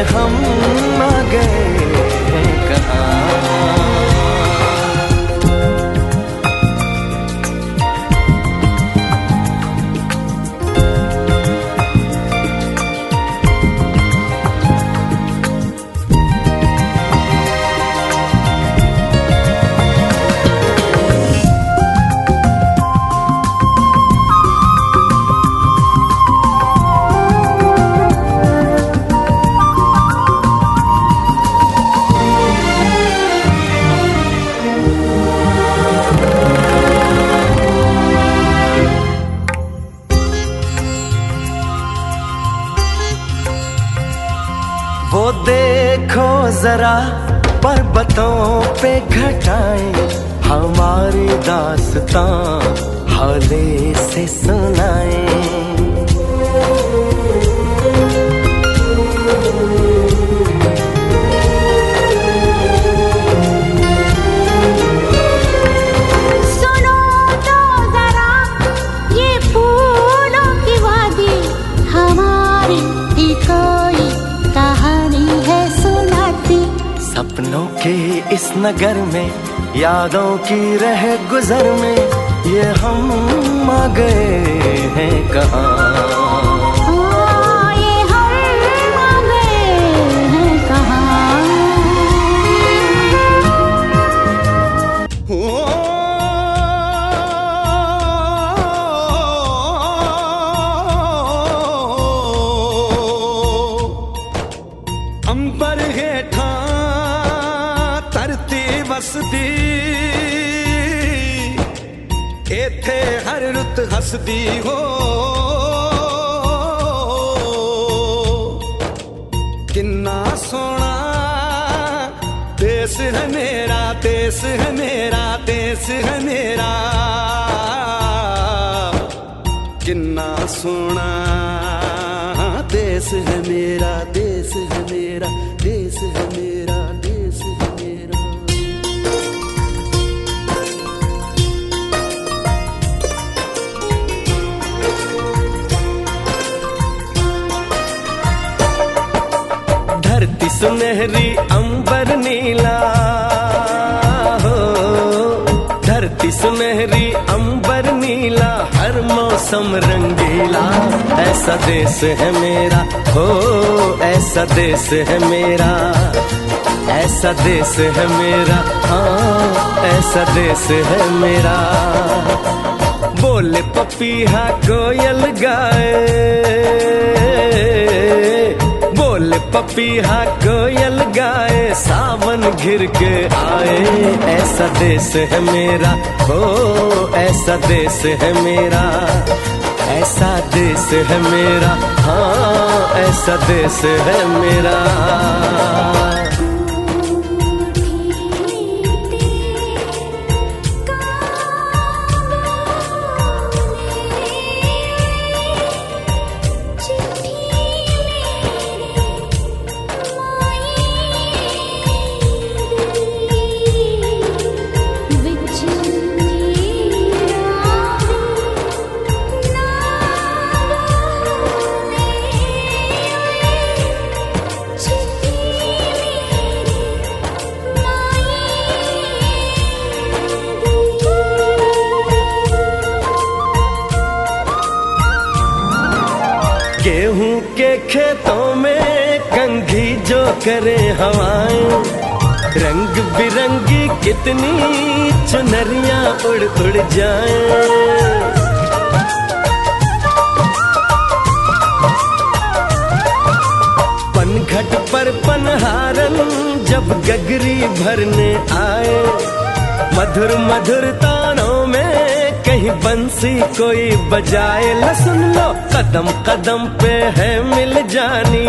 हम आ गए हैं कहाँ। वो देखो जरा पर्वतों पे घटाएं, हमारी दास्तां हौले से सुनाएं। सपनों के इस नगर में, यादों की रह गुजर में, ये हम आ गए हैं कहाँ। ये हम आ गए हैं कहाँ। अंबर हेठा वसदी एथे हर रुत हसदी हो। किन्ना सोना देश है मेरा, देश है मेरा, देश है मेरा। किन्ना सोना देश है मेरा, देश है मेरा, देश है मेरा, देश है मेरा। धरती सुनहरी अंबर नीला हो, धरती सुनहरी अंबर नीला, हर मौसम रंगीला। ऐसा देश है मेरा हो, ऐसा देश है मेरा, ऐसा देश है मेरा, हाँ ऐसा देश है मेरा। बोले पपीहा कोयल गाए, बोले पपीहा कोयल गाए, सावन घिर के आए। ऐसा देश है मेरा हो, ऐसा देश है मेरा, ऐसा देश है मेरा, हाँ ऐसा देश है मेरा। गेहूं के खेतों में कंघी जो करे हवाएं, रंग बिरंगी कितनी चुनरियां उड़ उड़ जाएं। पनघट पर पनहारन जब गगरी भरने आए, मधुर मधुर तानों में कहीं बंसी कोई बजाए। ल सुन लो कदम कदम पे है मिल जानी,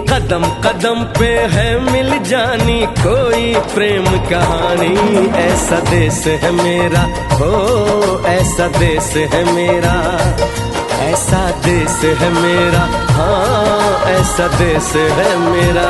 कदम कदम पे है मिल जानी कोई प्रेम कहानी। ऐसा देश है मेरा हो, ऐसा देश है मेरा, ऐसा देश है मेरा, हाँ ऐसा देश है मेरा।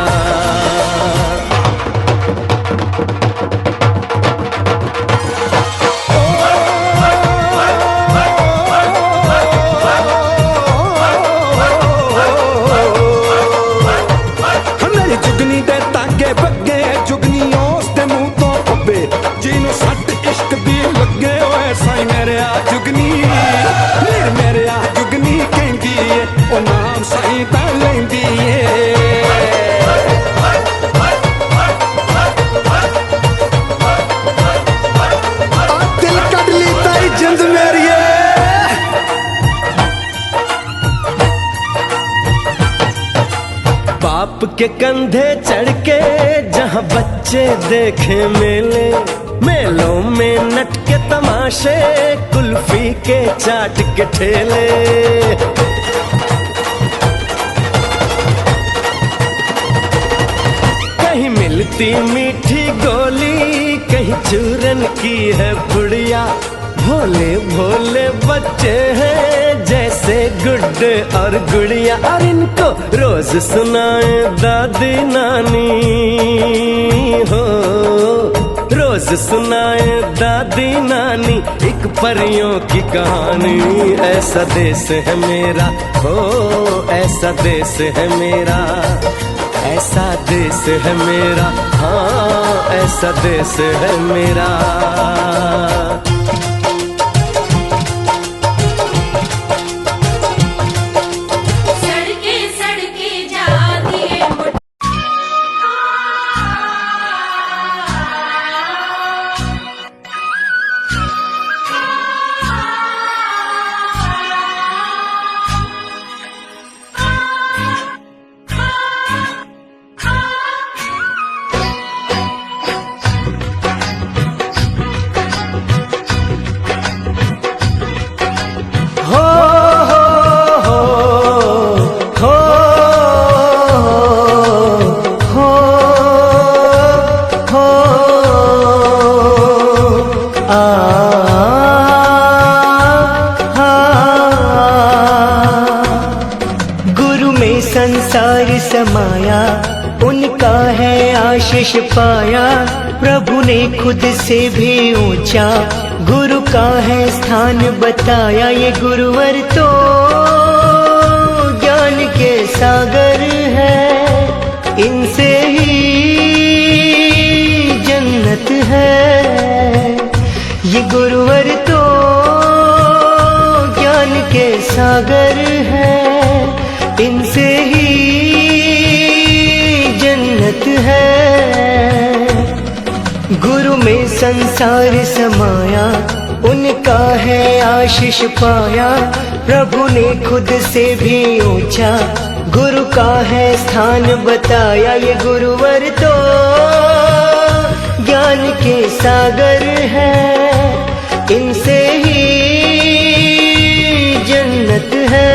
माई तालेंदी दिल कट ली ताई जिंद मेरी बाप के कंधे चढ़ के जहाँ बच्चे देखे मेले, मेलों में नट के तमाशे, कुल्फी के चाट के ठेले। कहीं मिलती मीठी गोली, कहीं चूरन की है पुड़िया। भोले भोले बच्चे हैं जैसे गुड्डे और गुड़िया। और इनको रोज सुनाए दादी नानी हो, रोज सुनाए दादी नानी एक परियों की कहानी। ऐसा देश है मेरा हो, ऐसा देश है मेरा, ऐसा देश है मेरा, हाँ ऐसा देश है मेरा। संसार समाया, उनका है आशीष पाया। प्रभु ने खुद से भी ऊंचा गुरु का है स्थान बताया। ये गुरुवर तो ज्ञान के सागर है, इनसे ही जन्नत है। ये गुरुवर तो ज्ञान के सागर है, इनसे ही जन्नत है। गुरु में संसार समाया, उनका है आशीष पाया। प्रभु ने खुद से भी ऊंचा गुरु का है स्थान बताया। ये गुरुवर तो ज्ञान के सागर है, इनसे ही जन्नत है।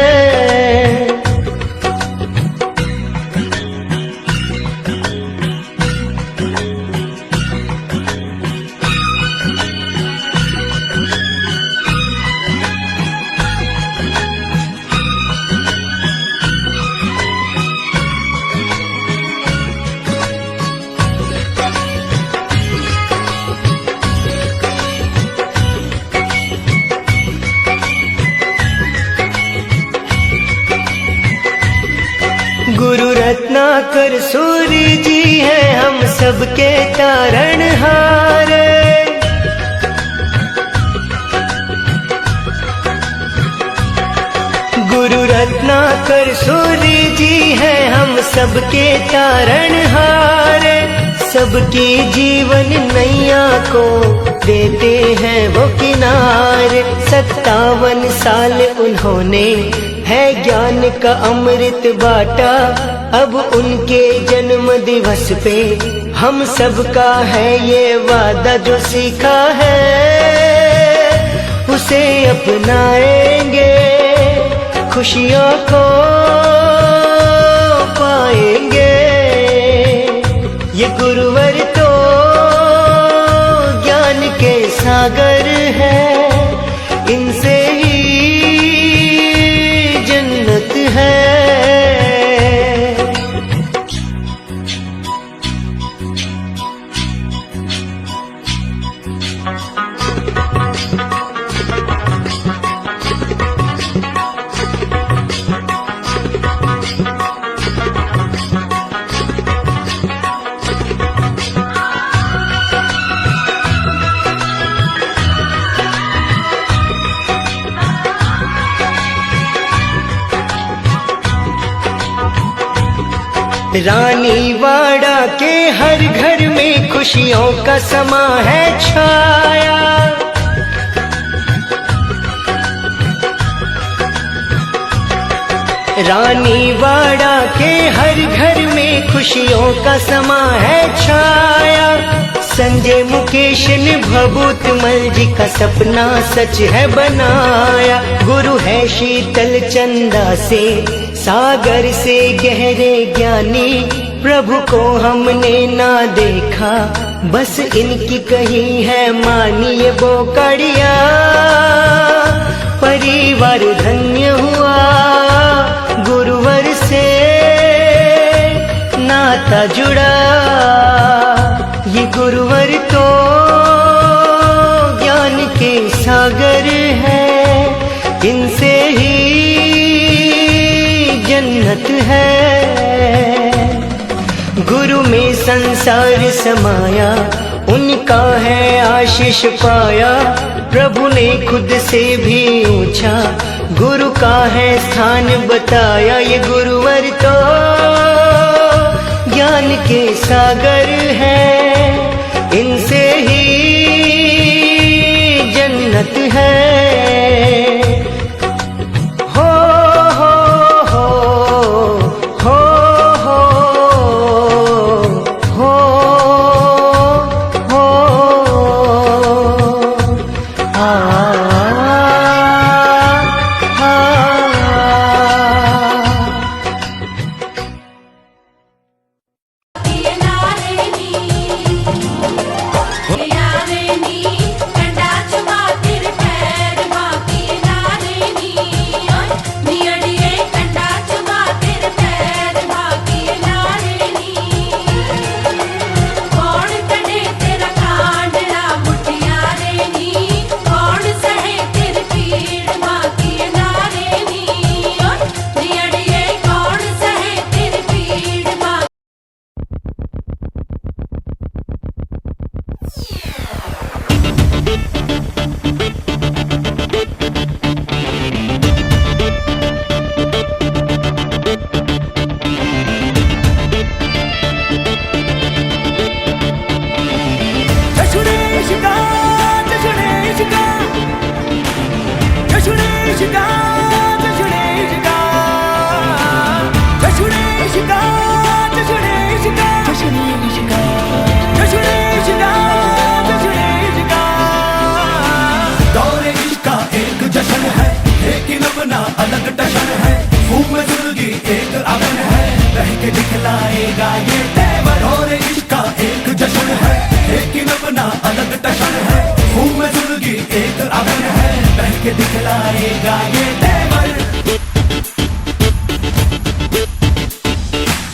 गुरु रत्नाकर सूर्य जी है हम सबके तारणहार। गुरु रत्नाकर सूर्य जी है हम सबके तारणहार। सबकी जीवन नैया को देते हैं वो किनारे। 57 साल उन्होंने है ज्ञान का अमृत बाटा। अब उनके जन्म दिवस पे हम सबका है ये वादा। जो सीखा है उसे अपनाएंगे, खुशियों को पाएंगे। ये गुरुवर तो ज्ञान के सागर है, इनसे ही जन्नत है। रानी वाड़ा के हर घर में खुशियों का समा है छाया। रानी वाड़ा के हर घर में खुशियों का समा है छाया। संजय मुकेश ने भभूत मल जी का सपना सच है बनाया। गुरु है शीतल चंदा से सागर से गहरे ज्ञानी, प्रभु को हमने ना देखा बस इनकी कही है मानी। ये बोकड़िया परिवार धन्य हुआ, गुरुवर से नाता जुड़ा। ये गुरुवर तो ज्ञान के सागर है, इनसे ही जन्नत है। गुरु में संसार समाया, उनका है आशीष पाया। प्रभु ने खुद से भी ऊंचा गुरु का है स्थान बताया। ये गुरुवर तो ज्ञान के सागर है, इनसे ही जन्नत है। हो हो हो हो हो हो हो आ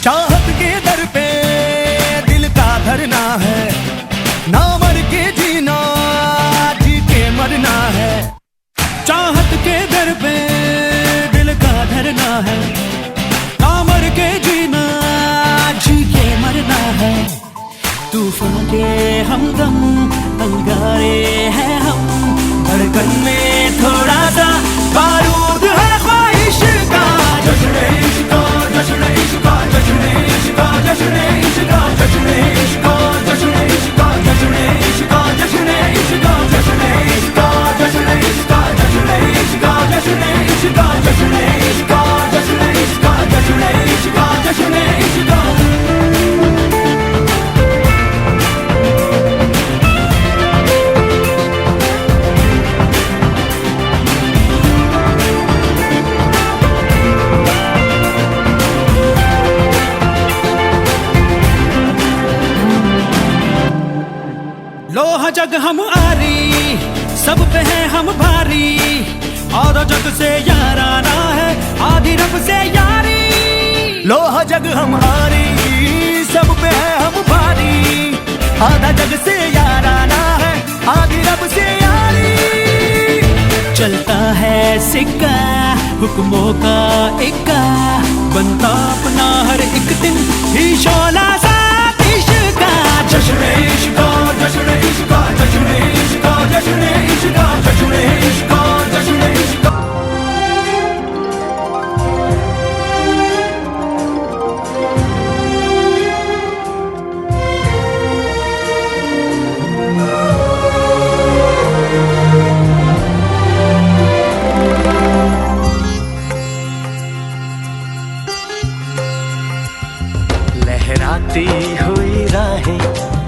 चाहत के दर पे दिल का धरना है, ना मर के जीना जी के मरना है। चाहत के दर पे दिल का धरना है, ना मर के जीना जी के मरना है। तूफान के हमदम अंगारे हैं हम, धड़कन में थोड़ा सा बारूद है ख्वाहिश का। जश्न इश्क जश्न इश्क जश्न इश्क जश्न इश्क जश्न इश्क जश्न इश्क जश्न इश्क जश्न इश्क जश्न इश्क जश्न इश्क जश्न इश्क जश्न इश्क जश्न इश्क जश्न इश्क जश्न इश्क जश्न इश्क। लोहा जग हम आरी, सब पे है हम भारी, और जग से याराना है आधी रब से यारी। लोहा जग हम आरी, सब पे है हम भारी, आधा जग से याराना है आधी रब से यारी। चलता है सिक्का हुक्मों का इक्का, बनता अपना हर एक दिन ही शोला सा इश्क़। जश्न इश्क़ जश्न इश्क़ जश्न इश्क़ जश्न इश्क़ जश्न इश्क़ जश्न इश्क़। लहराती हुई राहें,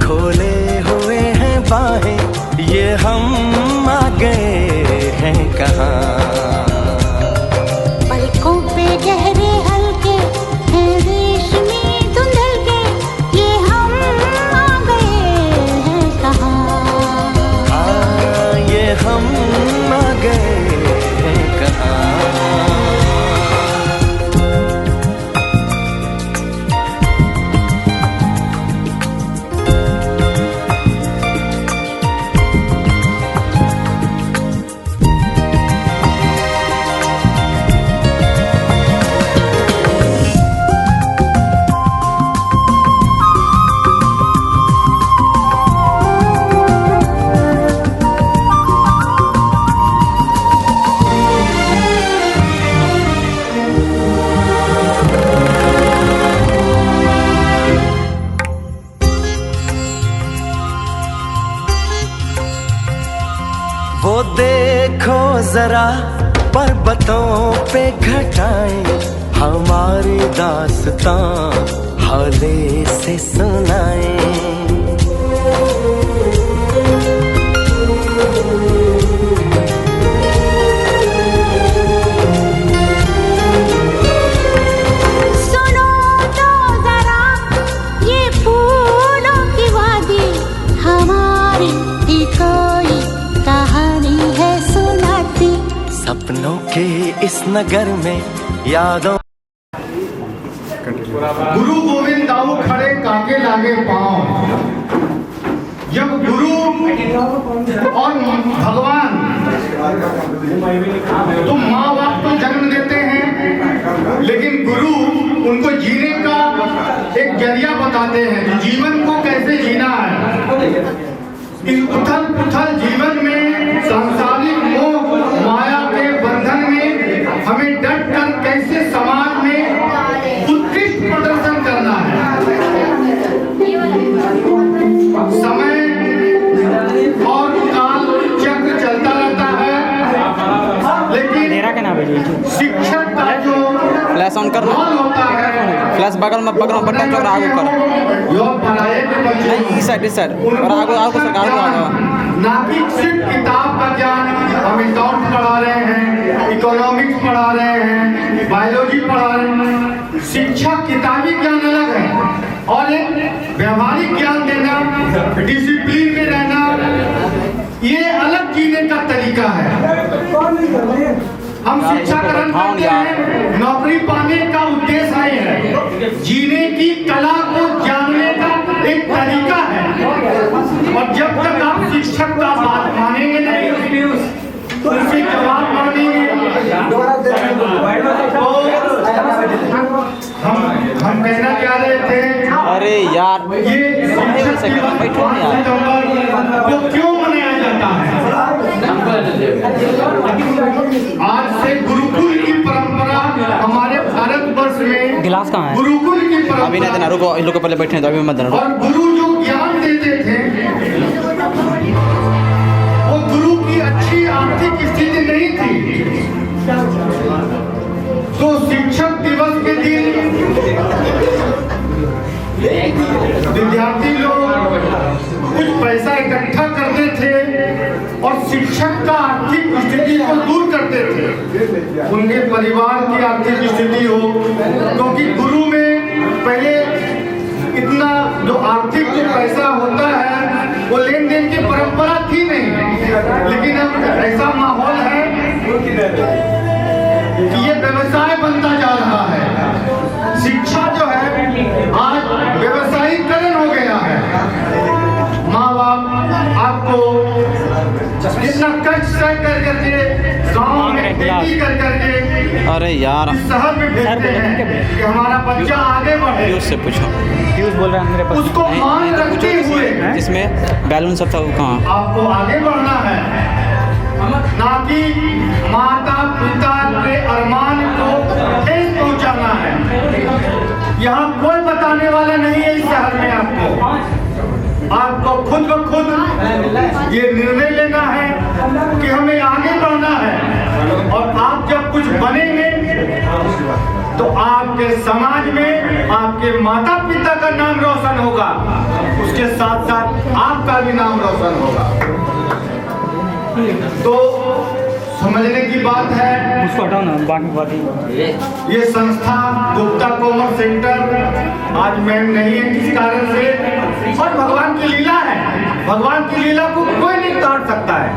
खोले हुए हैं बाहें, ये हम आ गए हैं कहाँ। पलकों पे गहरे हल्के हैं रेशमी धुंधल के, ये हम आ गए हैं कहाँ। ये हम आ गए हैं कहाँ। वो देखो जरा पर्वतों पे घटाएं, हमारी दास्तां हौले से सुनाएं। सुनो तो जरा ये फूलों की वादी, हमारी भी कोई कहानी है सुनाती। सपनों के इस नगर में यादों। गुरु गोविंद दाऊ खड़े काके लागे पाँव। जब गुरु और भगवान तो माँ बाप तो जन्म देते हैं, लेकिन गुरु उनको जीने का एक जरिया बताते हैं, जीवन को कैसे जीना है। इस उथल पुथल जीवन में, सांसारिक मोह माया के बंधन में हमें डट कर कैसे समाज में उत्कृष्ट प्रदर्शन करना है। समय और काल चक्र चलता रहता है, लेकिन शिक्षक का जो फ्लैश ऑन कर, रोल होता है, फ्लैश बगल में बटन चोर आगे कर, योग पढ़ाए के बच्चों नहीं इस साइड और आगे सरकार को आगे। ना कि सिर्फ किताब का ज्ञान, हम अकाउंट पढ़ा रहे हैं, इकोनॉमिक्स पढ़ा रहे हैं, बायोलॉजी पढ़ा रहे हैं। शिक्षा किताबी ज्ञान अलग है और एक व्यवहारिक ज्ञान देना, डिसिप्लिन में रहना, ये अलग जीने का तरीका है। हम शिक्षा ग्रहण करते हैं, नौकरी पाने का उद्देश्य नहीं है, जीने की कला को जानने का एक तरीका है। और जब तक आप शिक्षक का बात मानेंगे नहीं, उससे जवाब मानेंगे, तो हम कहना चाह रहे थे, अरे यार ये तो क्यों मनाया जाता है? आज से गुरुकुल की परंपरा हमारे भारतवर्ष में, गिलास कहाँ है? गुरुकुल की अभी नहीं परंपरा, देना, रुको इन लोग को पहले बैठने हैं, तो अभी मत देना। और गुरु जो ज्ञान देते थे वो गुरु की अच्छी आर्थिक स्थिति नहीं थी, तो शिक्षक दिवस के दिन विद्यार्थी लोग कुछ पैसा इकट्ठा करते थे और शिक्षक का आर्थिक स्थिति को दूर करते थे, उनके परिवार की आर्थिक स्थिति हो, क्योंकि गुरु में पहले इतना जो आर्थिक जो पैसा होता है वो लेन देन की परंपरा थी नहीं, लेकिन अब ऐसा माहौल है कि ये व्यवसाय बनता जा रहा है। शिक्षा जो है आज व्यवसायीकरण हो गया है। माँ बाप आपको जितना कष्ट सह कर करके गाँव में खेती कर करके, अरे यार शहर में भेजते हैं कि हमारा बच्चा आगे बढ़े, उससे पूछो, बोल रहे हैं मेरे पास। उसको मान रखते हुए जिसमें बैलून सब था वो कहाँ? आपको आगे बढ़ना है, ना कि माता पिता के अरमान को ठेस पहुंचाना है। यहाँ कोई बताने वाला नहीं है इस शहर में। आपको खुद ब खुद ये निर्णय लेना है कि हमें आगे बढ़ना है, और आप जब कुछ बनेंगे तो आपके समाज में आपके माता पिता का नाम रोशन होगा, उसके साथ साथ आपका भी नाम रोशन होगा। तो समझने की बात है, उसको हटाओ ना, बाकी बात ये संस्था गुप्ता कॉमर्स सेंटर आज मैम नहीं है किस कारण से, और भगवान की लीला है। भगवान की लीला को कोई नहीं काट सकता है,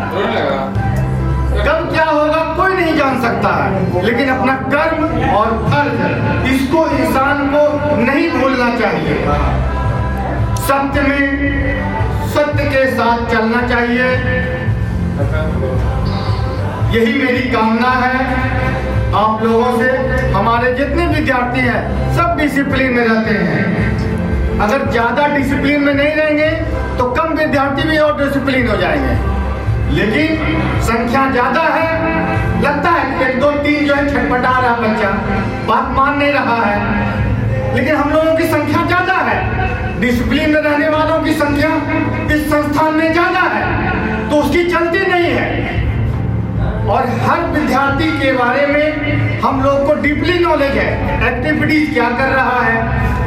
कब क्या होगा कोई नहीं जान सकता है, लेकिन अपना कर्म और फर्ज इसको इंसान को नहीं भूलना चाहिए। सत्य में सत्य के साथ चलना चाहिए, यही मेरी कामना है आप लोगों से। हमारे जितने विद्यार्थी हैं सब डिसिप्लिन में रहते हैं, अगर ज्यादा डिसिप्लिन में नहीं रहेंगे तो कम विद्यार्थी भी और डिसिप्लिन हो जाएंगे। लेकिन संख्या ज्यादा है, लगता है कि 1 2 3 जो है छटपटा रहा बच्चा, बात मान नहीं रहा है, लेकिन हम लोगों की संख्या ज्यादा है, डिसिप्लिन में रहने वालों की संख्या इस संस्थान में ज्यादा है, तो उसकी चलती नहीं है। और हर विद्यार्थी के बारे में हम लोग को डीपली नॉलेज है, एक्टिविटीज क्या कर रहा है,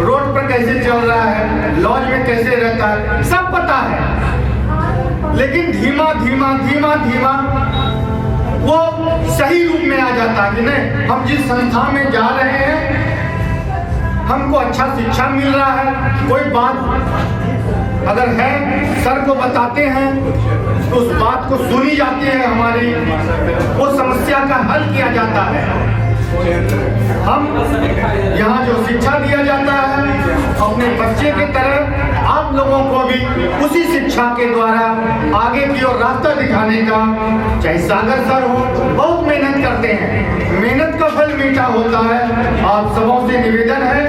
रोड पर कैसे चल रहा है, लॉज में कैसे रहता है, सब पता है। लेकिन धीमा धीमा धीमा धीमा वो सही रूप में आ जाता है कि नहीं, हम जिस संस्था में जा रहे हैं हमको अच्छा शिक्षा मिल रहा है, कोई बात अगर है सर को बताते हैं तो उस बात को सुनी जाती है, हमारी वो समस्या का हल किया जाता है। हम यहाँ जो शिक्षा दिया जाता है अपने बच्चे की तरह आप लोगों को भी उसी शिक्षा के द्वारा आगे की ओर रास्ता दिखाने का, चाहे सागर सर हो बहुत मेहनत करते हैं, मेहनत का फल मीठा होता है। आप सबों से निवेदन है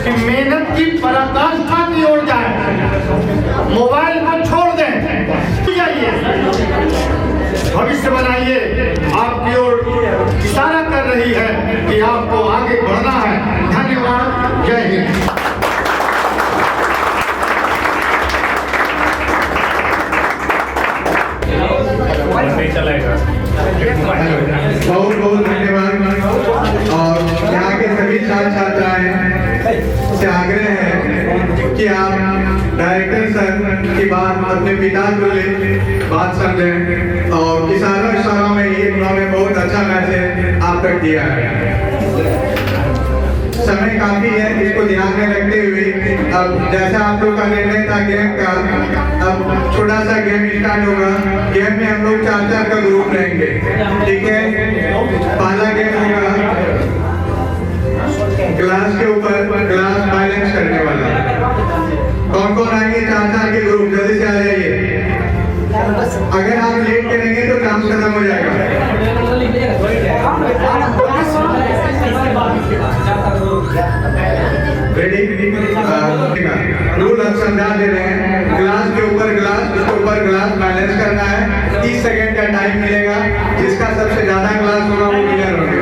कि मेहनत की पराकाष्ठा की ओर जाए, मोबाइल को छोड़ दें, जाइए भविष्य बनाइए, आपकी ओर इशारा कर रही है कि आपको आगे बढ़ना है। धन्यवाद, जय हिंद। बहुत बहुत धन्यवाद। और यहाँ के सभी छात्र छात्राएं से आग्रह है कि आप डायरेक्टर सर की बात अपने पिता को ले बात समझें, और किसानों इशारों में ये उन्होंने बहुत अच्छा मैसेज आप तक दिया है। समय काफी है, इसको ध्यान में रखते हुए अब जैसा आप लोग का निर्णय था गेम का, अब छोटा सा गेम स्टार्ट होगा। गेम में हम लोग 4-4 का ग्रुप रहेंगे, ठीक है। पहला गेम होगा ग्लास के ऊपर ग्लास बैलेंस करने वाला। कौन कौन आएंगे? 4-4 के ग्रुप, जल्दी से आ जाइए। अगर आप लेट करेंगे तो काम खत्म हो जाएगा। रेडी? रूल हम समझा दे रहे हैं। ग्लास के ऊपर ग्लास, उसके ऊपर ग्लास बैलेंस करना है। 30 सेकंड का टाइम मिलेगा, जिसका सबसे ज्यादा ग्लास होगा वो विनर होगा।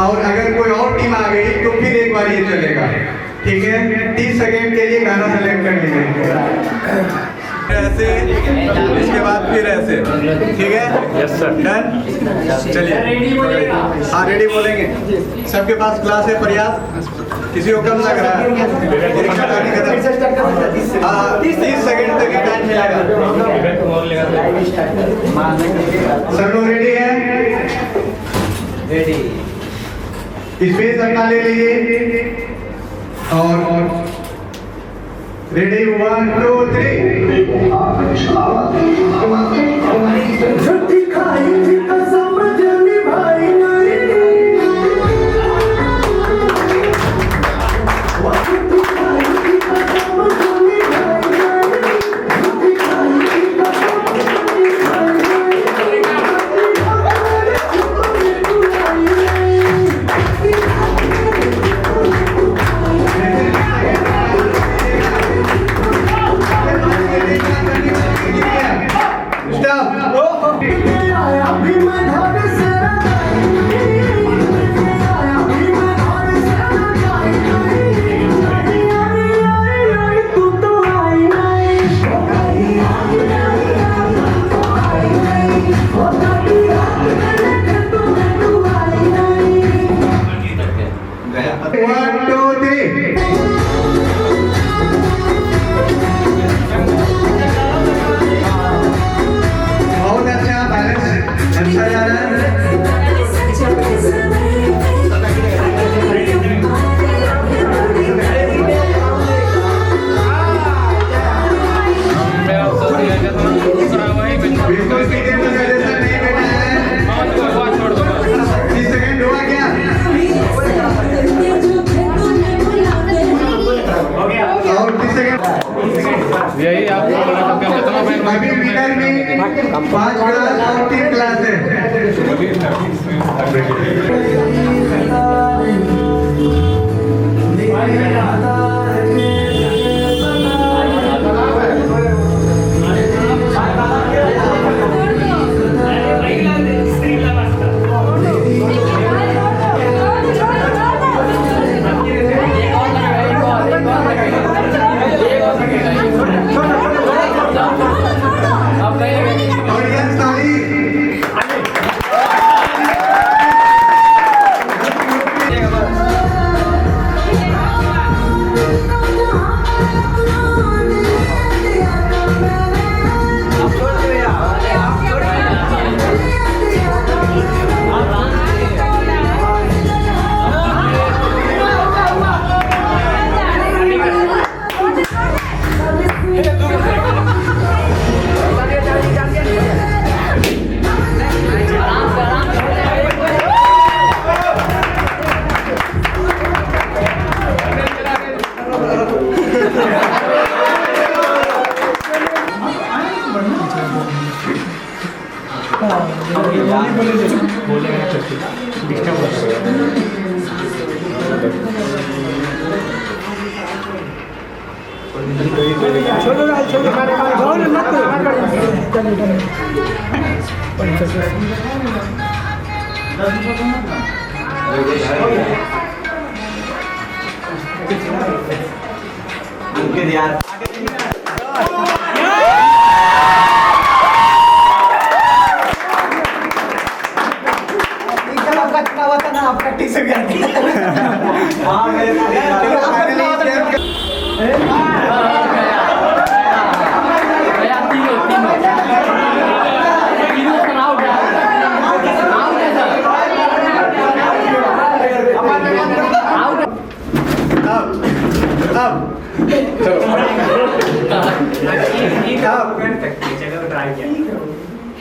और अगर कोई और टीम आ गई तो फिर एक बार ये चलेगा, ठीक है। 30 सेकंड के लिए गाना सेलेक्ट कर लीजिए। ऐसे, इसके बाद फिर ऐसे, ठीक है। Yes sir, done. चलिए, हाँ रेडी बोलेंगे। सबके पास क्लास है पर्याप्त, किसी को कम लग रहा है? हाँ, 30 सेकंड तक टाइम मिलेगा। सब लोग रेडी हैं? रेडी। स्पेस अपना ले लीजिए और ready 1 2 3। Stop.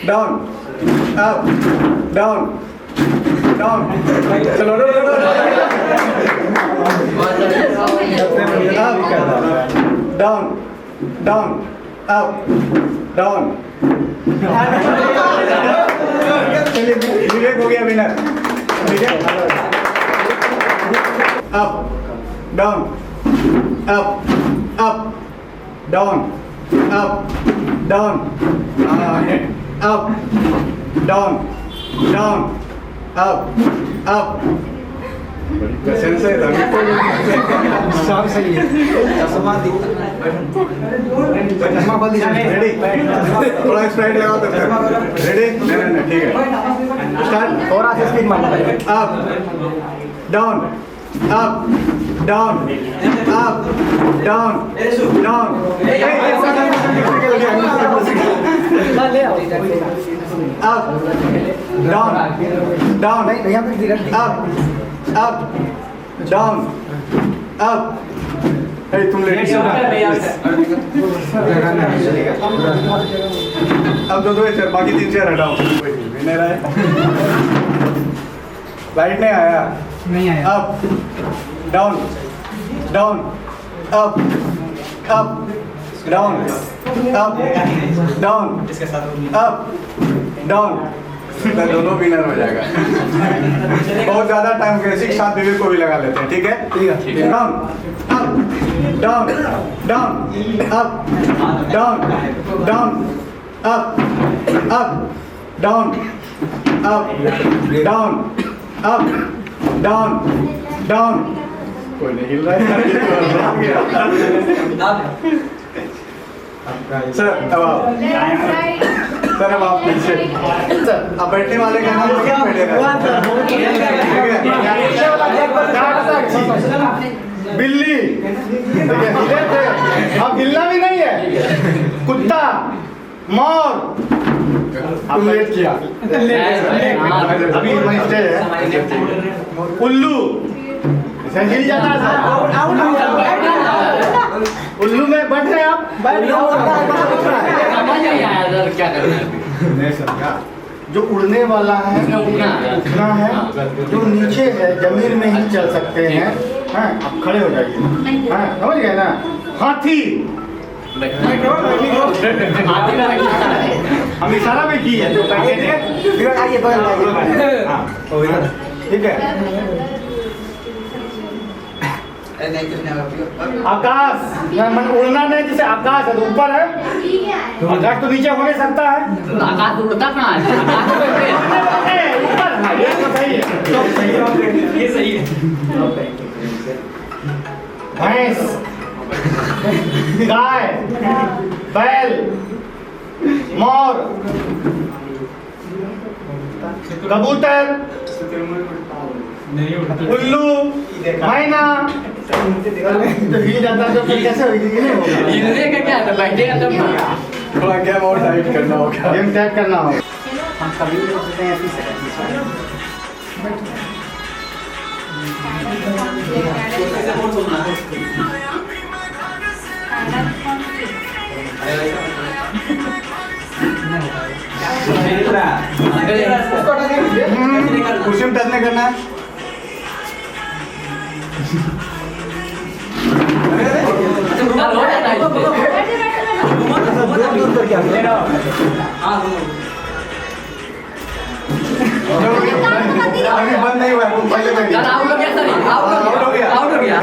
Down up down down चलो up down down up down Vivek हो गया winner up down up up down up down up down down up up sense है सब सही है समाधि रेडी थोड़ा स्प्राइट लगाओ तब तक रेडी नहीं ठीक है स्टार्ट थोड़ा सा स्पीड मारना up down up down up down down up down down up up down up hey तुम लेट अब दो चेयर बाकी 3 चेयर हटाओ विनर है लाइट नहीं आया up down down up up down up down up down दोनों विनर हो जाएगा बहुत ज्यादा टाइम के साथ विवेक को भी लगा लेते हैं ठीक है down up down down up down down up up down up down up down down कोई नहीं हिल रहा है सर अब आप सर अब आप पीछे सर अब बैठने वाले का नाम क्या बैठेगा बिल्ली हिले थे अब हिलना भी नहीं है कुत्ता मोर अब लेट किया अभी स्टे है उल्लू हिल जाता है उल्लू में बैठ रहे आप क्या करना है नहीं समझा जो उड़ने वाला है उड़ना है जो नीचे है जमीन में ही चल सकते हैं हाँ आप खड़े हो जाइए हाँ समझ गए ना हाथी हम इशारा भी की है तो आइए बगल ठीक है आकाश मन उड़ना नहीं जैसे आकाश है तो ऊपर है आकाश तो नीचे हो नहीं सकता है आकाश उड़ता कहाँ है ऊपर है ये तो सही है ये सही है भैंस गाय बैल मोर कबूतर उल्लू मैना तो हिल जाता तो फिर कैसे होगी हिलने का क्या है बैठेगा तब ना थोड़ा गेम और टाइट करना होगा गेम टाइट करना होगा हम कभी भी सोचते हैं ऐसी कुर्सी में टच नहीं करना है अभी बंद नहीं हुआ पहले आउट हो गया सर आउट हो गया आउट हो गया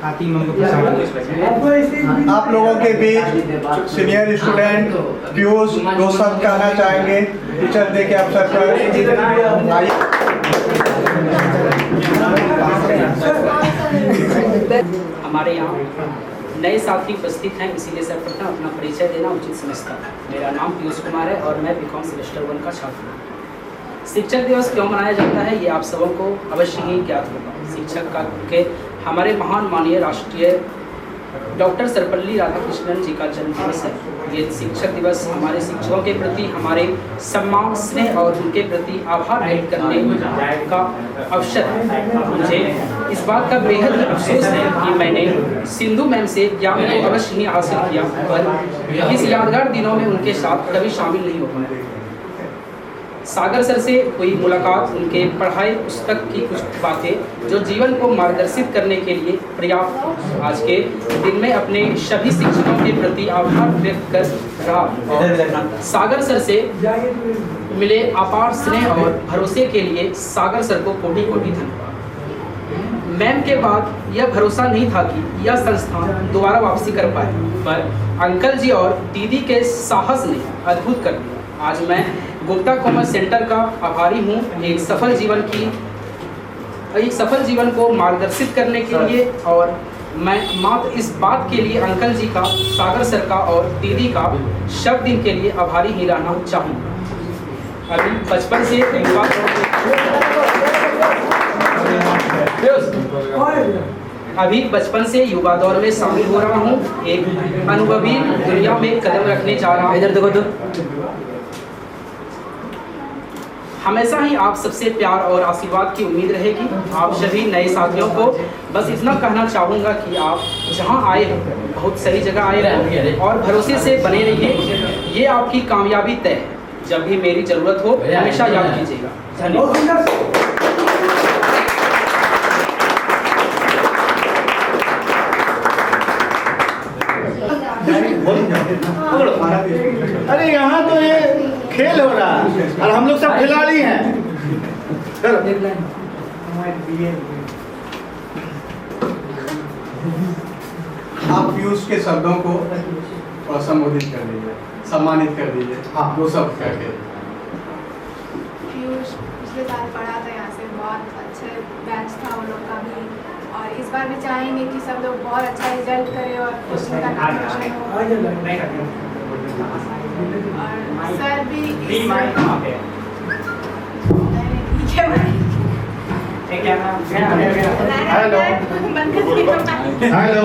आप लोगों के बीच सीनियर स्टूडेंट पीयूष दो शब्द कहना चाहेंगे टीचर डे के अवसर पर। आइए। हमारे यहाँ नए साथी उपस्थित हैं, इसीलिए सर्वप्रथम अपना परिचय देना उचित समझता हूँ। मेरा नाम पीयूष कुमार है और मैं बीकॉम सेमेस्टर 1 का छात्र हूँ। शिक्षक दिवस क्यों मनाया जाता है ये आप सबों को अवश्य ही ज्ञात होगा। शिक्षक का के हमारे महान माननीय राष्ट्रीय डॉक्टर सर्वपल्ली राधाकृष्णन जी का जन्म दिवस है। ये शिक्षक दिवस हमारे शिक्षकों के प्रति हमारे सम्मान, स्नेह और उनके प्रति आभार व्यक्त करने का अवसर है। मुझे इस बात का बेहद अफसोस है कि मैंने सिंधु मैम से ज्ञान को अवश्य ही हासिल किया, पर इस यादगार दिनों में उनके साथ कभी शामिल नहीं हो पाया। सागर सर से हुई मुलाकात, उनके पढ़ाई पुस्तक की कुछ बातें जो जीवन को मार्गदर्शित करने के लिए पर्याप्त। आज के दिन में अपने सभी शिक्षकों के प्रति आभार व्यक्त कर रहा और सागर सर से मिले अपार स्नेह और भरोसे के लिए सागर सर को कोटि कोटि धन्यवाद। मैम के बाद यह भरोसा नहीं था कि यह संस्थान दोबारा वापसी कर पाए, पर अंकल जी और दीदी के साहस ने अद्भुत कर दिया। आज मैं गुप्ता कॉमर्स सेंटर का आभारी हूँ। एक सफल जीवन को मार्गदर्शित करने के लिए, और मैं मात्र इस बात के लिए अंकल जी का, सागर सर का और दीदी का शब्द दिन के लिए आभारी ही रहना चाहूँगा। अभी बचपन से युवा दौर में शामिल हो रहा हूँ। एक अनुभवी दुनिया में कदम रखने जा रहा हूँ। इधर देखो तो हमेशा ही आप सबसे प्यार और आशीर्वाद की उम्मीद रहेगी। आप सभी नए साथियों को बस इतना कहना चाहूँगा कि आप जहाँ आए हो बहुत सही जगह आए हैं और भरोसे से बने रहिए। ये आपकी कामयाबी तय है। जब भी मेरी ज़रूरत हो हमेशा याद कीजिएगा। धन्यवाद। अरे यहाँ तो ये खेल हो रहा है और हम लोग सब खिलाड़ी हैं। आप पीयूष के शब्दों को संबोधित कर दीजिए, सम्मानित कर दीजिए। हाँ, वो सब करके। पीयूष पिछले साल पढ़ा था यहाँ से, बहुत अच्छे बैच था उन लोग का भी, और इस बार भी चाहेंगे कि सब लोग बहुत अच्छा रिजल्ट करें और उनका नाम रोशन हो। और सर भी हेलो हेलो।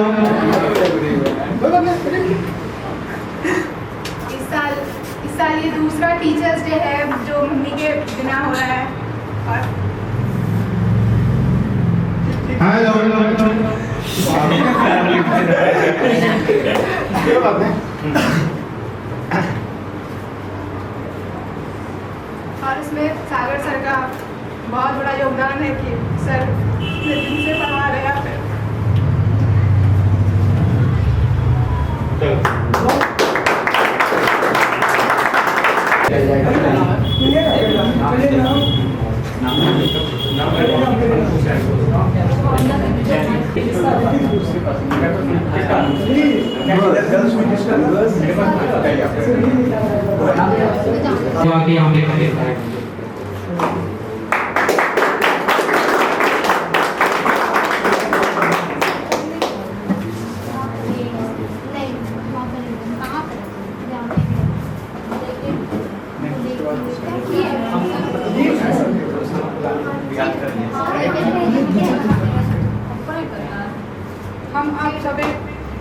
इस साल ये दूसरा टीचर्स डे है जो मम्मी के बिना हो रहा है। और हेलो और इसमें सागर सर का बहुत बड़ा योगदान है कि सर दिन से पढ़ा रहे हैं।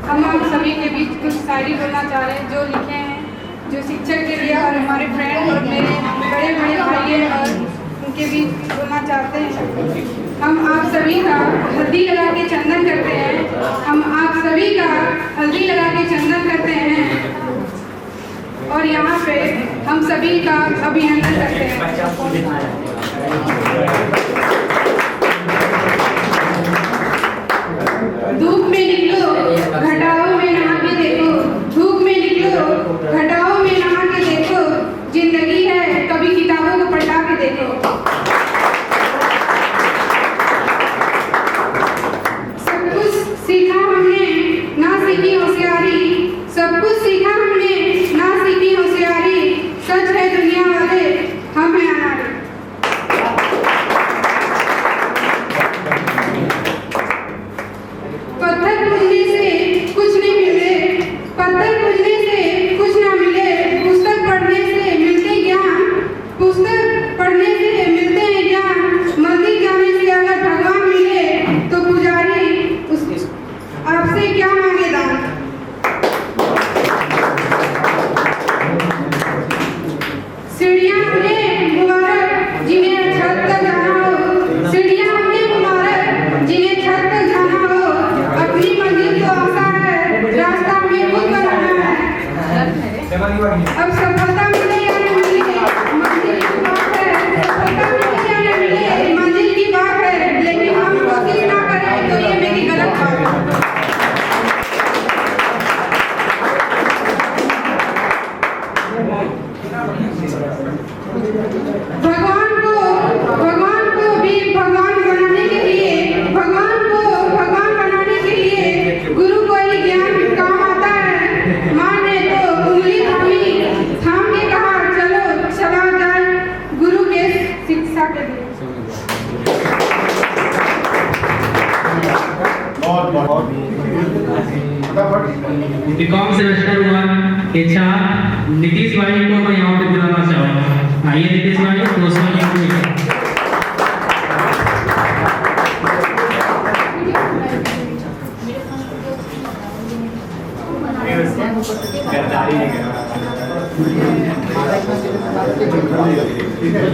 हम आप सभी के बीच कुछ शायरी बोलना चाह रहे हैं जो लिखे हैं, जो शिक्षक के लिए और हमारे फ्रेंड और मेरे बड़े बड़े भाई हैं और उनके बीच बोलना चाहते हैं। हम आप सभी का हल्दी लगा के चंदन करते हैं। हम आप सभी का हल्दी लगा के चंदन करते हैं और यहाँ पे हम सभी का अभिनंदन करते हैं। धूप में निकलो, घटाओं में नहा के देखो। धूप में निकलो, घटाओं में नहा के देखो। जिंदगी है, कभी किताबों को पलटा के देखो। सब कुछ सीखा बहुत बहुत बीकॉम सेमेस्टर 1 के छात्र नीतीश भाई को मैं यहाँ पे बुलाना चाहूँगा। आइए नीतीश भाई,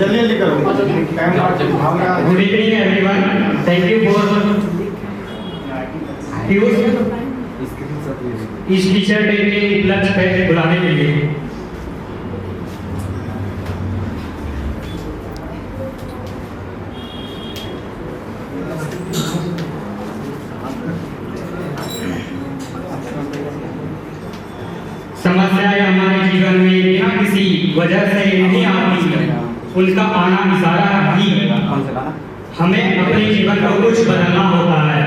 जल्दी करो। Good evening everyone, thank you for इस टीचर डे के उपलक्ष्य पे बुलाने के लिए। समस्याएं हमारे जीवन में बिना किसी वजह से नहीं आती, उनका आना इशारा ही हमें अपने जीवन को कुछ बदलना होता है।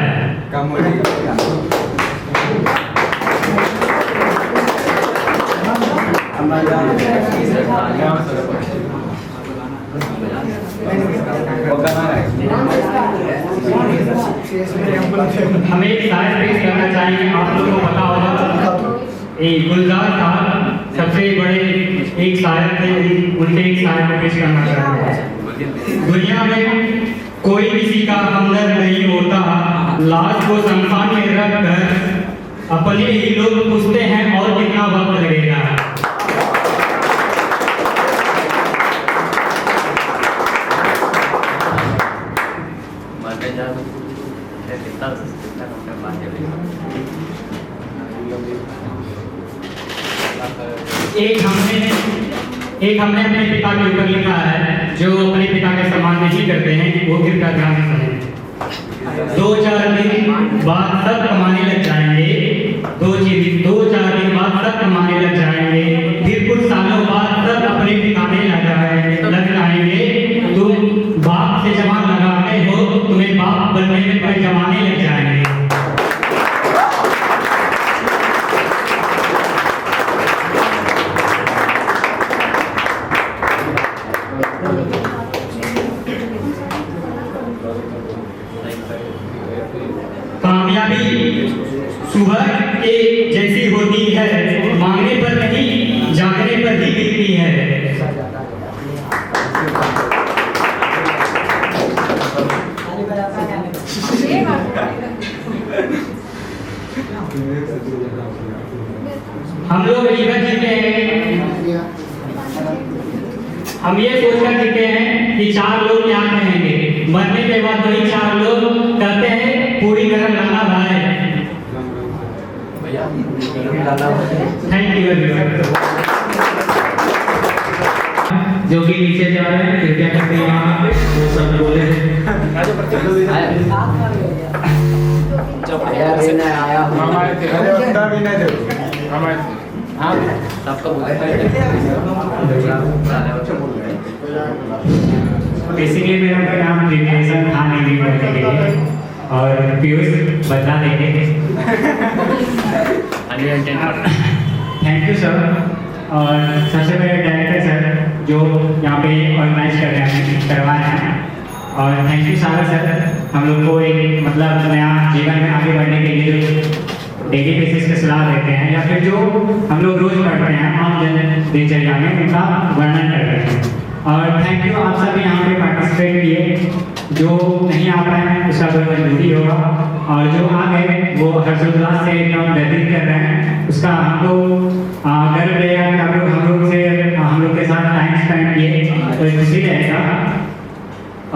हमें एक शायर पेश करना चाहिए। आप लोगों को पता होगा एक गुलजार साहब सबसे बड़े एक शायर थे, उनके एक शायर को पेश करना चाहिए। दुनिया में कोई किसी का हमदर्द नहीं होता, लाश को शमशान में रख कर अपने ही लोग पूछते हैं और कितना वक्त लगेगा। एक हमने अपने पिता के ऊपर लिखा है, जो अपने पिता के सम्मान नहीं करते हैं वो गिर का ध्यान रखें। 2-4 दिन बाद सब कमाने लग जाएंगे, 2-4 दिन बाद सब कमाने लग जाएंगे, फिर कुछ सालों बाद सब अपने ठिकाने लग जाएंगे। तुम बाप से जमा लगाते हो, तुम्हें बाप बनने में कोई जमाने लग जाएंगे। कामयाबी सुबह के जैसी होती है, मांगने पर नहीं जागने पर ही दिखती है। हम लोग जीवन जीते हैं, हम ये सोचकर जीते हैं कि 4 लोग क्या कहेंगे, मरने के बाद वही 4 लोग कहते हैं पूरी गरम लाना भाई। Thank you very much. जो कि नीचे जा रहे हैं कृपया करके यहाँ वो सब बोले बेसिकली मेरा नाम दिनेशन था नहीं करने के लिए और पीयूष बदला देंगे। Thank you sir. और सबसे पहले डायरेक्टर सर जो यहाँ पे ऑर्गेनाइज करवा रहे हैं, और थैंक यू सारा सर, हम लोग को एक मतलब नया जीवन में आगे बढ़ने के लिए डेली बेसिस पे सलाह देते हैं, या फिर जो हम लोग रोज पढ़ते हैं आम जन दिनचर्या में उनका वर्णन करते हैं। और थैंक यू आप सभी यहाँ पे पार्टिसिपेट किए, जो नहीं आ पाए उसका कोई मजबूरी होगा, और जो आ गए वो हर्षोल्लास से एकदम बेहतरीन कर रहे हैं, उसका हमको गर्व रहेगा कि आप लोग हम लोग के साथ टाइम स्पेंड किए, तो खुशी रहेगा।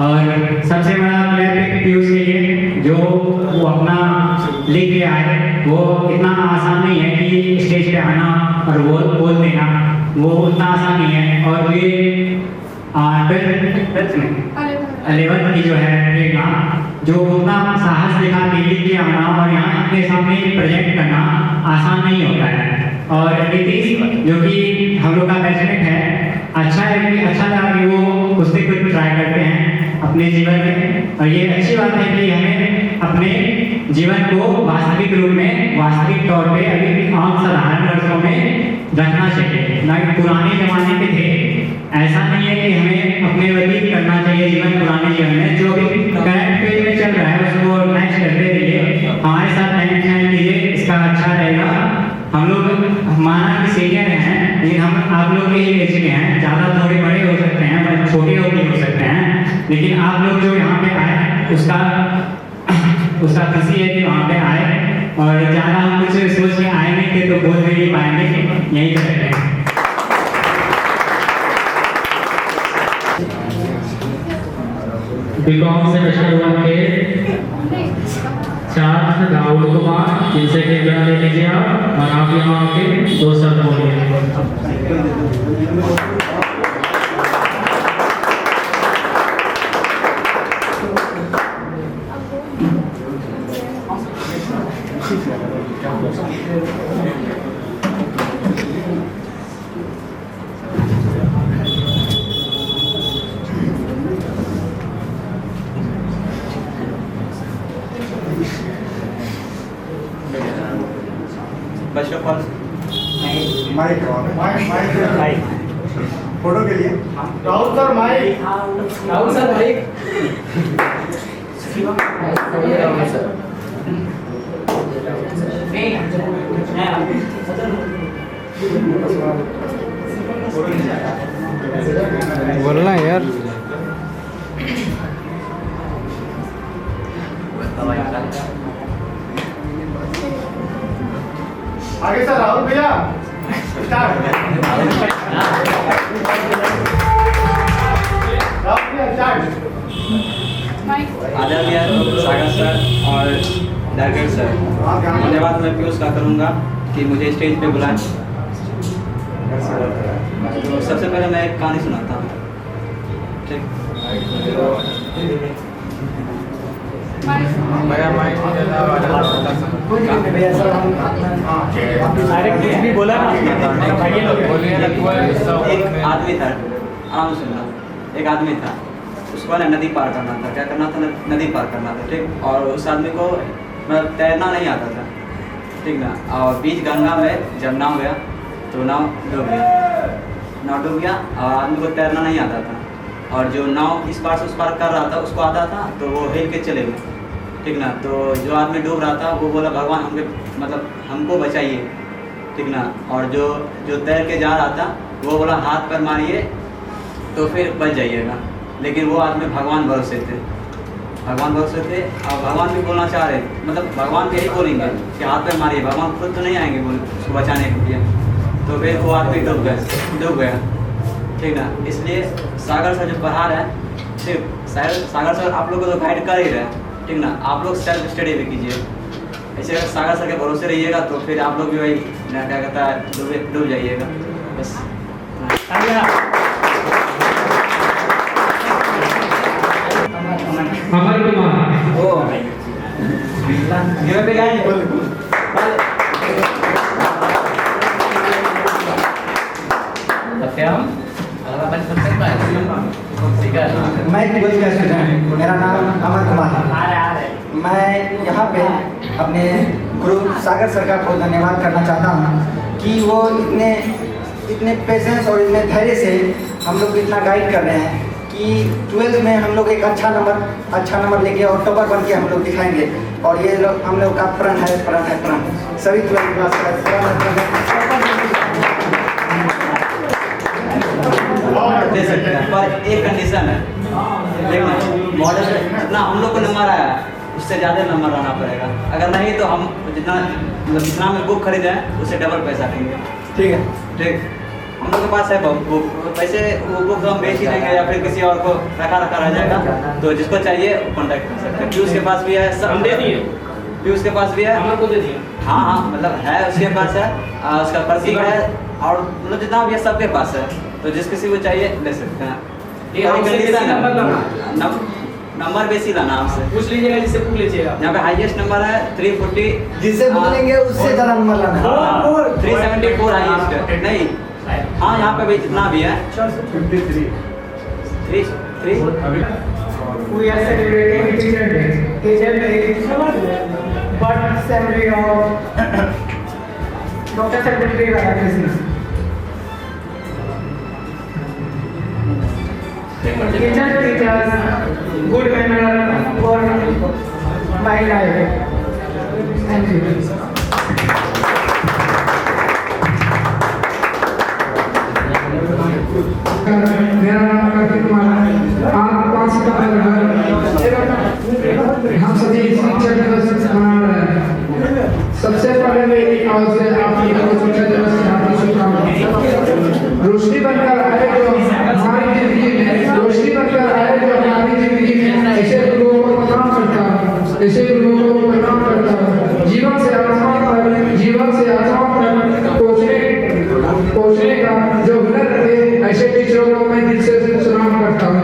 और सबसे बड़ा प्लेयर पीयूष के लिए जो वो अपना लिख के आए, वो इतना आसान नहीं है कि स्टेज पे आना और वो बोल देना, वो उतना आसान नहीं है। और ये 11th की जो है एग्जाम, जो उतना साहस दिखा के लिख के आना और यहाँ अपने सामने प्रेजेंट करना आसान नहीं होता है। और नीतीश जो कि हम लोग का बैचमेट है, अच्छा लगा कि वो उससे कुछ ट्राई करते हैं अपने जीवन में, और ये अच्छी बात है कि हमें अपने जीवन को वास्तविक रूप में, वास्तविक तौर पे अभी आम साधारण वर्षों में रखना चाहिए, ना कि पुराने जमाने के थे। ऐसा नहीं है कि हमें अपने व्यतीत करना चाहिए जीवन पुराने जीवन में, जो भी करंट पेज में चल रहा है उसको ऑर्गेनाइज करते रहिए। हमारे साथ आप लोग जो यहाँ पे आए उसका खुशी है कि वहाँ पे आए, और ज़्यादा हम कुछ सोच के आए नहीं थे तो बोल नहीं पाएंगे, यहीं पे रह गए। बीकॉम सेमेस्टर 1 के छात्र राहुल कुमार, जिनसे कृपया ले लीजिए आप, और आप यहाँ आके 2 शब्द बोलिए। First of all mike photo के लिए Rahul sir mike, Rahul sir mike. बोलना यार। आगे सर राहुल भैया स्टार्ट। राहुल भैया स्टार्ट। आदरणीय सागर सर और डायरेक्टर सर, धन्यवाद मैं पीयूष का करूँगा कि मुझे स्टेज पे बुलाएं। तो सबसे पहले मैं एक कहानी सुनाता हूँ, ठीक? एक आदमी था, आराम सुनना। एक आदमी था, उसको ना नदी पार करना था। क्या करना था? नदी पार करना था, ठीक? और उस आदमी को मतलब तैरना नहीं आता था, ठीक ना? और बीच गंगा में जब नाव गया तो नाव डूब गया और आदमी को तैरना नहीं आता था। और जो नाव इस पार से उस पार कर रहा था उसको आता था, तो वो हिल के चले गए, ठीक ना? तो जो आदमी डूब रहा था वो बोला भगवान हमको बचाइए, ठीक ना? और जो तैर के जा रहा था वो बोला हाथ पैर मारिए तो फिर बच जाइएगा। लेकिन वो आदमी भगवान भरोसे थे और भगवान भी बोलना चाह रहे, मतलब भगवान यही बोलेंगे कि हाथ पैर मारिए, भगवान खुद तो नहीं आएंगे बोले उसको बचाने के लिए। तो फिर वो आदमी डूब गया, ठीक ना? इसलिए सागर सर जो पढ़ा रहे हैं, सिर्फ सागर सर आप लोग को तो गाइड कर ही रहे हैं, ठीक ना? आप लोग सेल्फ स्टडी भी कीजिए। ऐसे अगर सागर सर के भरोसे रहिएगा तो फिर आप लोग भी वही क्या कहता है डूब जाइएगा बस। अमर कुमार, ओ ये पे गाएं मैं ट्वेल्थ का स्टूडेंट, मेरा नाम अमर कुमार है। मैं यहाँ पे अपने गुरु सागर सर का बहुत धन्यवाद करना चाहता हूँ कि वो इतने पेशेंस और इतने धैर्य से हम लोग को इतना गाइड कर रहे हैं कि 12th में हम लोग एक अच्छा नंबर लेके और टॉपर बन के हम लोग दिखाएंगे। और ये लोग हम लोग का प्रण है सभी 12th क्लास का दे सकते हैं, पर एक कंडीशन है, लेकिन मॉडल जितना हम लोग को नंबर आया उससे ज़्यादा नंबर आना पड़ेगा। अगर नहीं तो हम जितना में बुक खरीदे हैं उससे डबल पैसा देंगे, ठीक है? ठीक, हम लोग के पास है बुक, पैसे वो बुक हम बेच ही देंगे या फिर किसी और को रखा रह जाएगा। तो जिसको चाहिए कॉन्टैक्ट कर सकते हैं। पीयूष के पास भी है, सब दे दिए। पीयूष के पास भी है, हम लोग को दे दिए। हाँ, मतलब है, उसके पास है, उसका प्रतीक है, और मतलब जितना भी है सबके पास है। तो जिस किसी को चाहिए ले सकते हैं। नंबर बेसी लाना आपसे पूछ लीजिएगा, जिससे पूछ लीजिएगा। यहाँ पे हाईएस्ट नंबर है 340, जिससे बोलेंगे उससे ज़्यादा नंबर लाना। 374 हाईएस्ट है। नहीं, हाँ यहाँ पे भी जितना भी है 53 We are celebrating Teacher Day. Teacher Day, but assembly of Dr. Secretary Radhakrishnan. Teachers teach us good manner for my life. Thank you. मेरा नाम कार्तिक कुमार है। आप 5 सितंबर ऐसे गुरुओं को प्रणाम करता हूँ। जीवन से आसमान तक पहुँचने का जो हुनर रखे ऐसे टीचरों को मैं दिल से सलाम करता हूँ।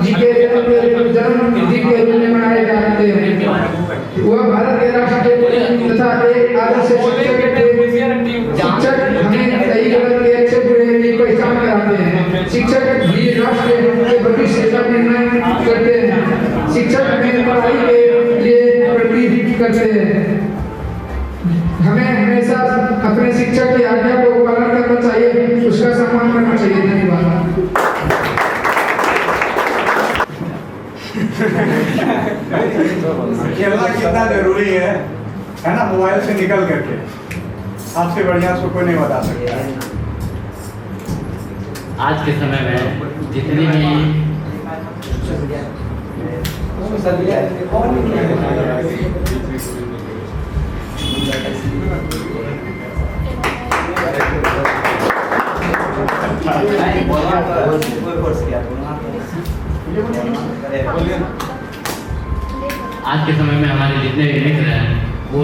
जी के जन्मतिथि के रूप में मनाए जाते हैं। वह भारत के राष्ट्र तथा एक आदर्श शिक्षक थे। शिक्षक हमें सही गलत के अच्छे बुरे की पहचान कराते हैं। शिक्षक भी राष्ट्र के भविष्य का निर्णय करते हैं। शिक्षक हमें पढ़ाई के लिए प्रेरित करते हैं। हमें हमेशा अपने शिक्षक की आज्ञा को पालन करना चाहिए, उसका सम्मान करना चाहिए। धन्यवाद। खेलना कितना जरूरी है ना, मोबाइल से निकल करके आपसे बढ़िया उसको कोई नहीं बता सकता। आज के समय में जितनी भी आज के समय में हमारे जितने भी मित्र हैं वो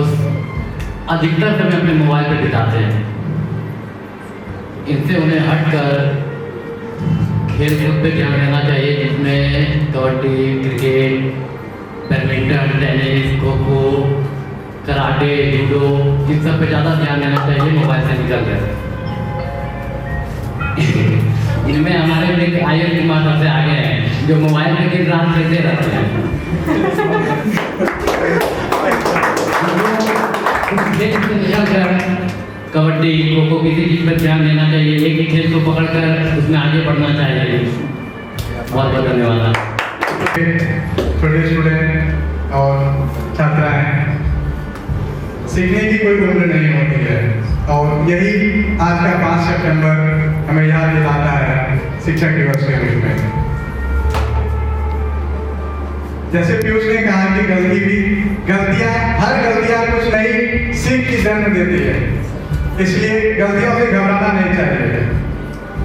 अधिकतर समय अपने मोबाइल पर बिताते हैं। इनसे उन्हें हटकर खेल कूद पे ध्यान देना चाहिए, जिसमें kabaddi, cricket, badminton, tennis, kho kho, karate, judo, इन सब पे ज़्यादा ध्यान देना चाहिए मोबाइल से निकल कर। इनमें हमारे मित्र आयुष कुमार सबसे आगे हैं, जो मोबाइल में दिन रात खेलते रहते हैं। कबड्डी, खो खो, किसी चीज पर ध्यान देना चाहिए। एक ही खेल को पकड़कर उसमें आगे बढ़ना चाहिए। बहुत बहुत धन्यवाद। छोटे स्टूडेंट और छात्राएं, सीखने की कोई उम्र नहीं होती है और यही आज का 5 सितंबर हमें याद दिलाता है शिक्षक दिवस के रूप में। जैसे पीयूष ने कहा कि हर गलतियां कुछ नई सीख की जन्म देती है, इसलिए गलतियों से घबराना नहीं चाहिए।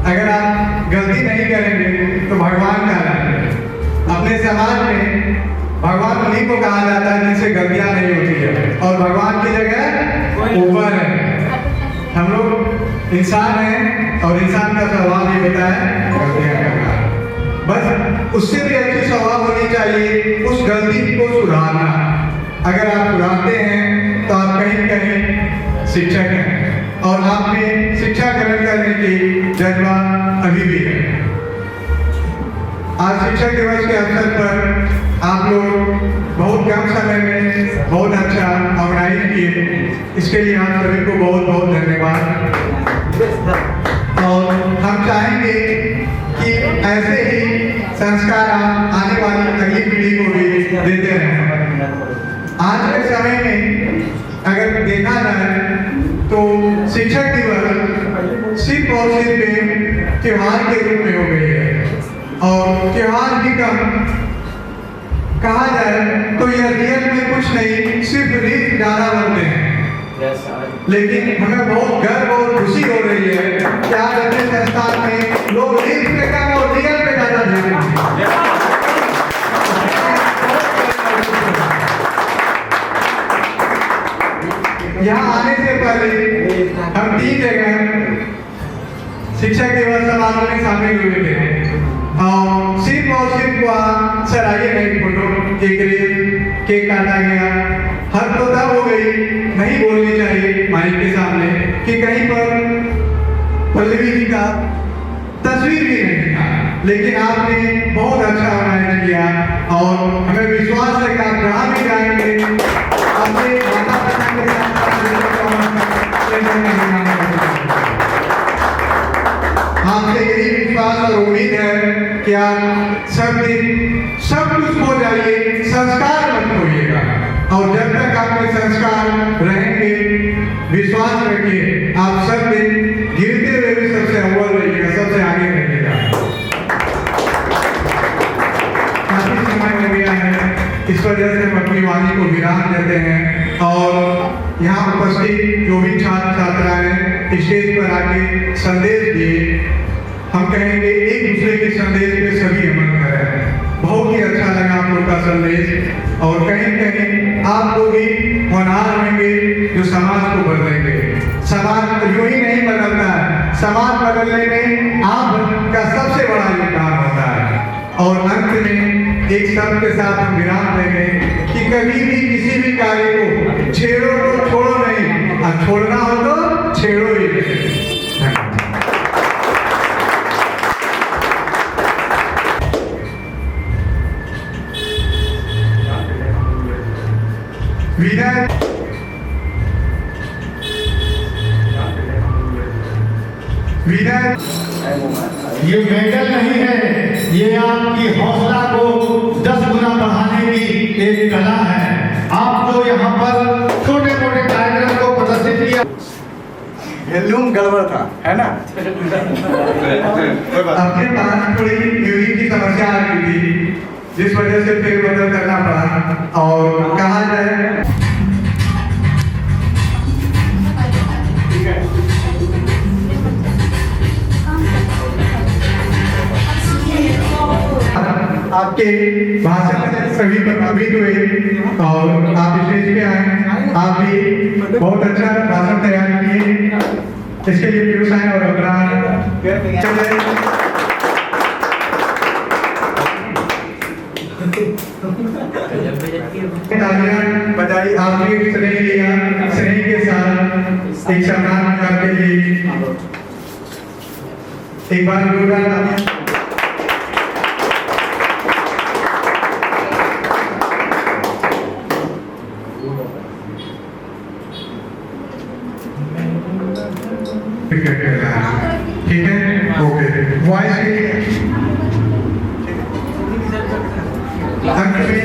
अगर आप गलती नहीं करेंगे तो भगवान कहलाएंगे। अपने समाज में भगवान उन्हीं को कहा जाता है जिनसे गलतियां नहीं होती है और भगवान की जगह ऊपर है। हम लोग इंसान हैं और इंसान का स्वभाव ये होता है गलतियां करना। बस उससे भी अच्छी स्वभाव होनी चाहिए उस गलती को सुधारना। अगर आप सुधारते हैं तो आप कहीं कहीं शिक्षक हैं और आप में शिक्षा ग्रहण करने की जज्बा अभी भी है। आज शिक्षक दिवस के अवसर पर आप लोग बहुत कम समय में बहुत अच्छा ऑर्गेनाइज किए, इसके लिए आप सभी को बहुत बहुत धन्यवाद। और हम चाहेंगे कि ऐसे ही संस्कार आप आने वाली अगली पीढ़ी को भी देते रहें। आज के समय में अगर देखा जाए तो शिक्षक दिवस सिर्फ और सिर्फ एक त्योहार के रूप में हो गई है और त्योहार भी कम कहा जाए तो यह रियल में कुछ नहीं, सिर्फ रीत ज़्यादा बनते हैं। लेकिन हमें बहुत गर्व और खुशी हो रही है कि आज अपने संस्थान में लोग रीत पे कम और रियल पे ज़्यादा ध्यान देते हैं। यहाँ आने से पहले हम 3 जगह शिक्षक दिवस समारोह में शामिल हुए थे और सिर्फ वहाँ सर आइए नहीं फोटो एक केक काटा गया। हर तो तब हो गई, नहीं बोलनी चाहिए माइक के सामने कि कहीं पर पल्लवी जी का तस्वीर भी नहीं था, लेकिन आपने बहुत अच्छा ऑर्गेनाइज किया और हमें विश्वास है कि आप जहाँ भी जाएंगे अपने माता पिता के साथ आपसे यही विश्वास और उम्मीद है कि आप सब कुछ हो जाइए, संस्कार मत खोइएगा और जब तक आपके संस्कार रहेंगे विश्वास रखिए आप सब दिन गिरते हुए भी सबसे अव्वल रहिएगा, सबसे आगे रहिएगा। काफी समय हो गया है, इस वजह से हम अपनी वाणी को विराम देते हैं और यहाँ उपस्थित जो भी छात्र छात्राएं स्टेज पर आके संदेश दिए, हम कहेंगे एक दूसरे के संदेश पे और अंत में एक शब्द के साथ हम विराम देंगे कि कभी भी किसी भी कार्य को छेड़ो तो छोड़ो नहीं, और छोड़ना हो तो छेड़ो ही नहीं। विनय विनय ये मेडल नहीं है, ये आपकी हौसला को 10 गुना बढ़ाने की एक कला है। आप जो यहाँ पर छोटे छोटे कार्यक्रम को प्रदर्शित किया, वॉल्यूम गड़बड़ था, है ना? अपने पास थोड़ी म्यूजिक की समस्या आ गई थी, जिस वजह से फिर बदल करना पड़ा। और कहा जाए आपके भाषण में सभी प्रभावित हुए और आप स्टेज पे आए, आप भी बहुत अच्छा भाषण तैयार किए, इसके लिए पीयूष आए और अग्रह बजाई। आपने स्नेह लिया, स्नेह के साथ एक सम्मान आपके लिए एक बार जोरदार ठीक है, ओके। वॉइस अंत में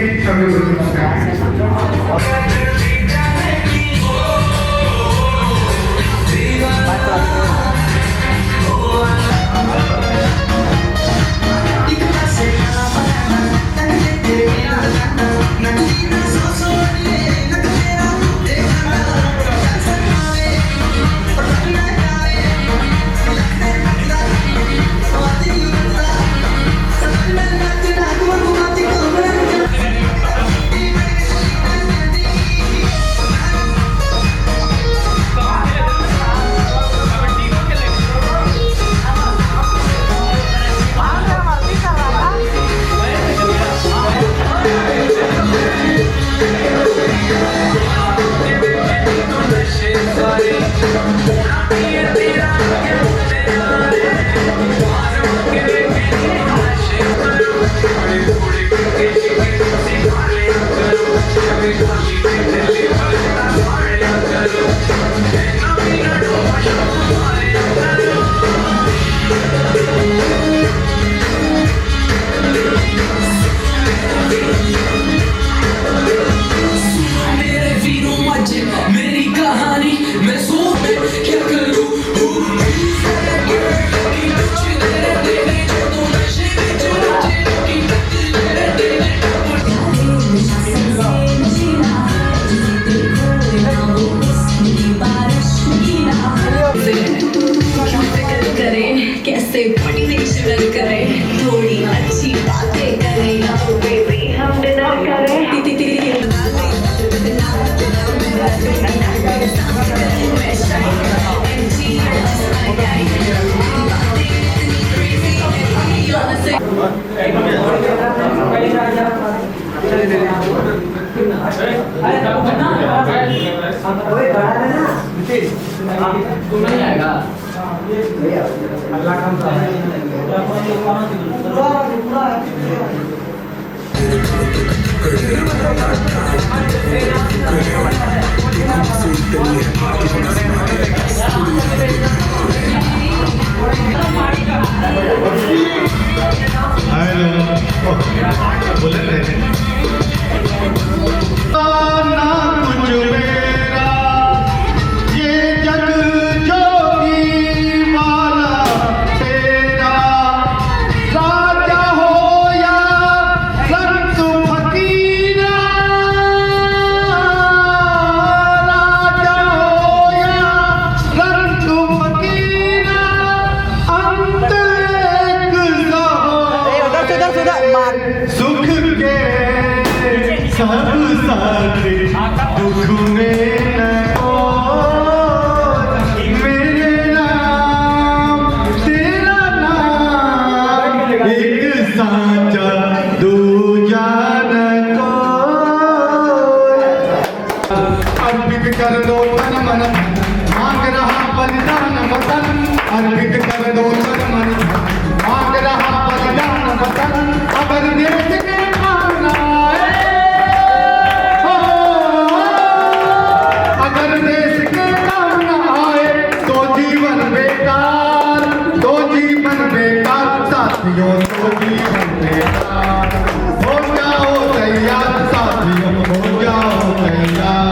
सुख के सब साथ दुख में न कोई, मेरे नाम तेरा नाम एक साचा कर दो तन मन मांग रहा बलिदान वतन, अर्पित कर दो तन मन मांग रहा बलिदान वतन। अगर देश के काम न आए, अगर देश के काम न आए तो जीवन बेकार, तो जीवन बेकार साथियों, तो जीवन बेकार। हो जाओ तैयार साथियों, हो जाओ तैयार।